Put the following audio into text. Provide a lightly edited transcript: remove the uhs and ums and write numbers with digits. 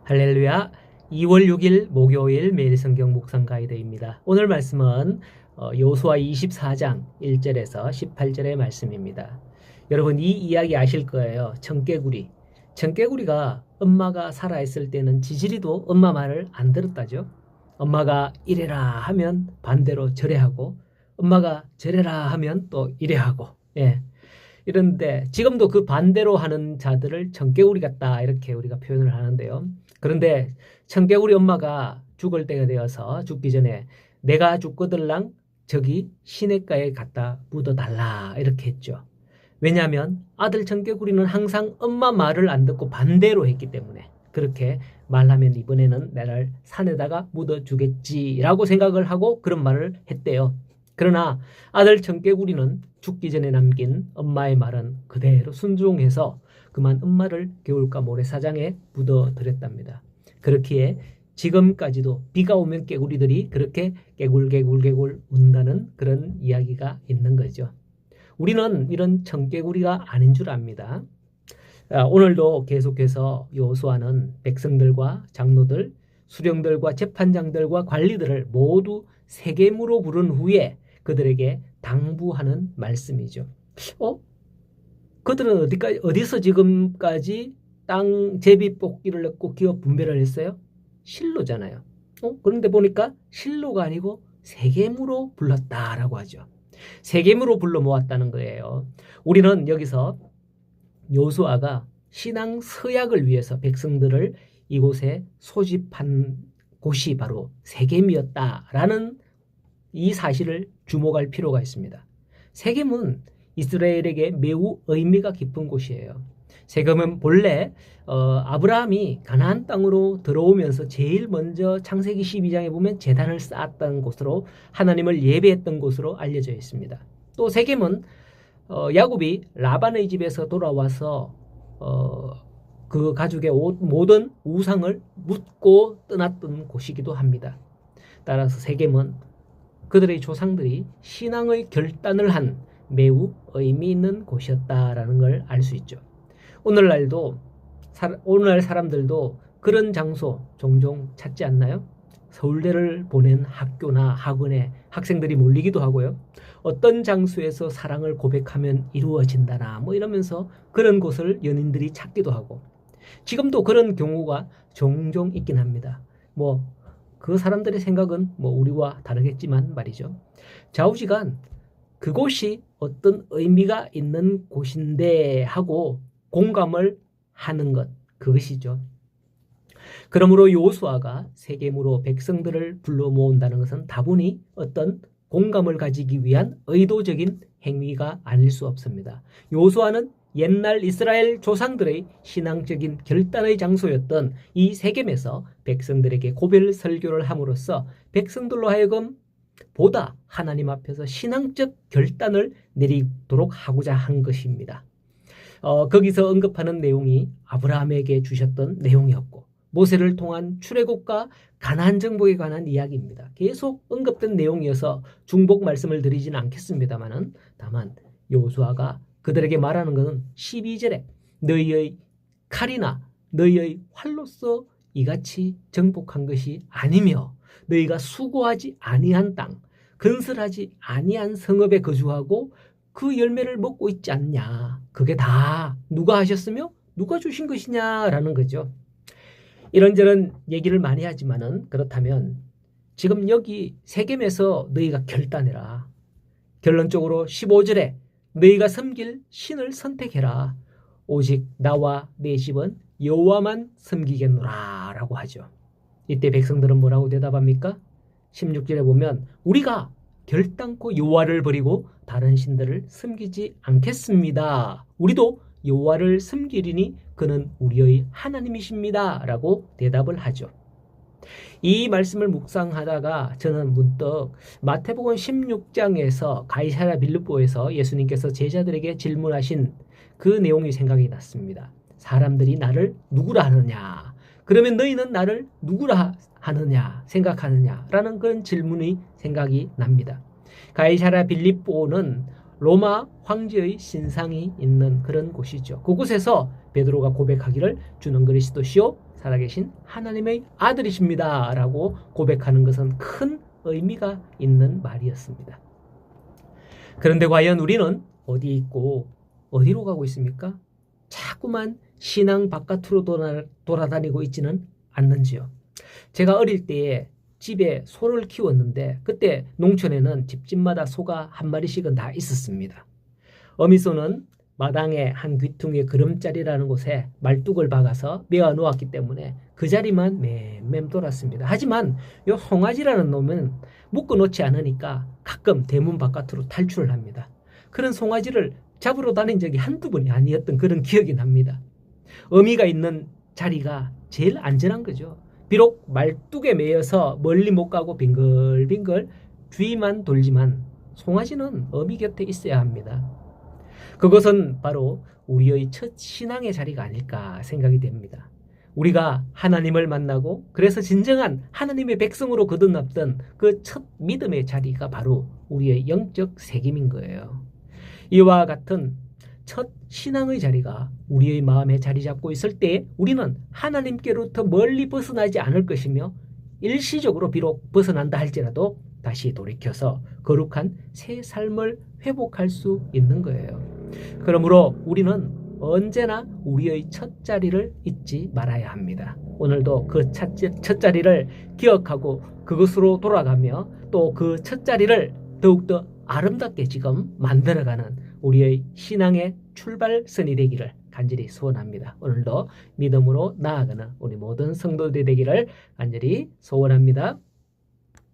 할렐루야. 2월 6일 목요일 매일 성경 묵상 가이드입니다. 오늘 말씀은 여호수아 24장 1절에서 18절의 말씀입니다. 여러분 이 이야기 아실 거예요. 청개구리. 청개구리가 엄마가 살아있을 때는 지지리도 엄마 말을 안 들었다죠. 엄마가 이래라 하면 반대로 저래하고 엄마가 저래라 하면 또 이래하고 예. 이런데 지금도 그 반대로 하는 자들을 청개구리 같다 이렇게 우리가 표현을 하는데요. 그런데 청개구리 엄마가 죽을 때가 되어서 죽기 전에 내가 죽거들랑 저기 시냇가에 갖다 묻어달라 이렇게 했죠. 왜냐하면 아들 청개구리는 항상 엄마 말을 안 듣고 반대로 했기 때문에 그렇게 말하면 이번에는 나를 산에다가 묻어주겠지라고 생각을 하고 그런 말을 했대요. 그러나 아들 청개구리는 죽기 전에 남긴 엄마의 말은 그대로 순종해서 그만 엄마를 개울가 모래사장에 묻어드렸답니다. 그렇기에 지금까지도 비가 오면 개구리들이 그렇게 개굴개굴개굴 운다는 그런 이야기가 있는 거죠. 우리는 이런 청개구리가 아닌 줄 압니다. 오늘도 계속해서 여호수아는 백성들과 장로들, 수령들과 재판장들과 관리들을 모두 세겜으로 부른 후에 그들에게 당부하는 말씀이죠. 그들은 어디서 지금까지 땅 제비 뽑기를 했고 기업 분배를 했어요? 실로잖아요. 그런데 보니까 실로가 아니고 세겜으로 불렀다라고 하죠. 세겜으로 불러 모았다는 거예요. 우리는 여기서 여호수아가 신앙 서약을 위해서 백성들을 이곳에 소집한 곳이 바로 세겜이었다라는 이 사실을 주목할 필요가 있습니다. 세겜은 이스라엘에게 매우 의미가 깊은 곳이에요. 세겜은 본래 아브라함이 가나안 땅으로 들어오면서 제일 먼저 창세기 12장에 보면 제단을 쌓았던 곳으로 하나님을 예배했던 곳으로 알려져 있습니다. 또 세겜은 야곱이 라반의 집에서 돌아와서 그 가족의 모든 우상을 묻고 떠났던 곳이기도 합니다. 따라서 세겜은 그들의 조상들이 신앙의 결단을 한 매우 의미 있는 곳이었다라는 걸 알 수 있죠. 오늘날도 오늘날 사람들도 그런 장소 종종 찾지 않나요? 서울대를 보낸 학교나 학원에 학생들이 몰리기도 하고요. 어떤 장소에서 사랑을 고백하면 이루어진다나 뭐 이러면서 그런 곳을 연인들이 찾기도 하고 지금도 그런 경우가 종종 있긴 합니다. 그 사람들의 생각은 우리와 다르겠지만 말이죠. 좌우지간 그곳이 어떤 의미가 있는 곳인데 하고 공감을 하는 것 그것이죠. 그러므로 여호수아가 세겜으로 백성들을 불러 모은다는 것은 다분히 어떤 공감을 가지기 위한 의도적인 행위가 아닐 수 없습니다. 여호수아는 옛날 이스라엘 조상들의 신앙적인 결단의 장소였던 이 세겜에서 백성들에게 고별 설교를 함으로써 백성들로 하여금 보다 하나님 앞에서 신앙적 결단을 내리도록 하고자 한 것입니다. 거기서 언급하는 내용이 아브라함에게 주셨던 내용이었고 모세를 통한 출애굽과 가나안 정복에 관한 이야기입니다. 계속 언급된 내용이어서 중복 말씀을 드리지는 않겠습니다만은 다만 여호수아가 그들에게 말하는 것은 12절에 너희의 칼이나 너희의 활로서 이같이 정복한 것이 아니며 너희가 수고하지 아니한 땅, 건설하지 아니한 성읍에 거주하고 그 열매를 먹고 있지 않냐. 그게 다 누가 하셨으며 누가 주신 것이냐라는 거죠. 이런저런 얘기를 많이 하지만은 그렇다면 지금 여기 세겜에서 너희가 결단해라. 결론적으로 15절에 너희가 섬길 신을 선택해라. 오직 나와 내 집은 여호와만 섬기겠노라 라고 하죠. 이때 백성들은 뭐라고 대답합니까? 16절에 보면 우리가 결단코 여호와를 버리고 다른 신들을 섬기지 않겠습니다. 우리도 여호와를 섬기리니 그는 우리의 하나님이십니다 라고 대답을 하죠. 이 말씀을 묵상하다가 저는 문득 마태복음 16장에서 가이사랴 빌립보에서 예수님께서 제자들에게 질문하신 그 내용이 생각이 났습니다. 사람들이 나를 누구라 하느냐? 그러면 너희는 나를 누구라 하느냐? 생각하느냐? 라는 그런 질문이 생각이 납니다. 가이사랴 빌립보는 로마 황제의 신상이 있는 그런 곳이죠. 그곳에서 베드로가 고백하기를 주는 그리스도시요 살아계신 하나님의 아들이십니다 라고 고백하는 것은 큰 의미가 있는 말이었습니다. 그런데 과연 우리는 어디 있고 어디로 가고 있습니까? 자꾸만 신앙 바깥으로 돌아다니고 있지는 않는지요. 제가 어릴 때에 집에 소를 키웠는데 그때 농촌에는 집집마다 소가 한 마리씩은 다 있었습니다. 어미소는 마당에 한 귀퉁이의 그름자리라는 곳에 말뚝을 박아서 메어 놓았기 때문에 그 자리만 맴맴 돌았습니다. 하지만 요 송아지라는 놈은 묶어 놓지 않으니까 가끔 대문 바깥으로 탈출을 합니다. 그런 송아지를 잡으러 다닌 적이 한두 번이 아니었던 그런 기억이 납니다. 어미가 있는 자리가 제일 안전한 거죠. 비록 말뚝에 매여서 멀리 못 가고 빙글빙글 주위만 돌지만 송아지는 어미 곁에 있어야 합니다. 그것은 바로 우리의 첫 신앙의 자리가 아닐까 생각이 됩니다. 우리가 하나님을 만나고 그래서 진정한 하나님의 백성으로 거듭났던 그 첫 믿음의 자리가 바로 우리의 영적 새김인 거예요. 이와 같은 첫 신앙의 자리가 우리의 마음에 자리 잡고 있을 때 우리는 하나님께로부터 멀리 벗어나지 않을 것이며 일시적으로 비록 벗어난다 할지라도 다시 돌이켜서 거룩한 새 삶을 회복할 수 있는 거예요. 그러므로 우리는 언제나 우리의 첫 자리를 잊지 말아야 합니다. 오늘도 그 첫 자리를 기억하고 그것으로 돌아가며 또 그 첫 자리를 더욱더 아름답게 지금 만들어가는 우리의 신앙의 출발선이 되기를 간절히 소원합니다. 오늘도 믿음으로 나아가는 우리 모든 성도들이 되기를 간절히 소원합니다.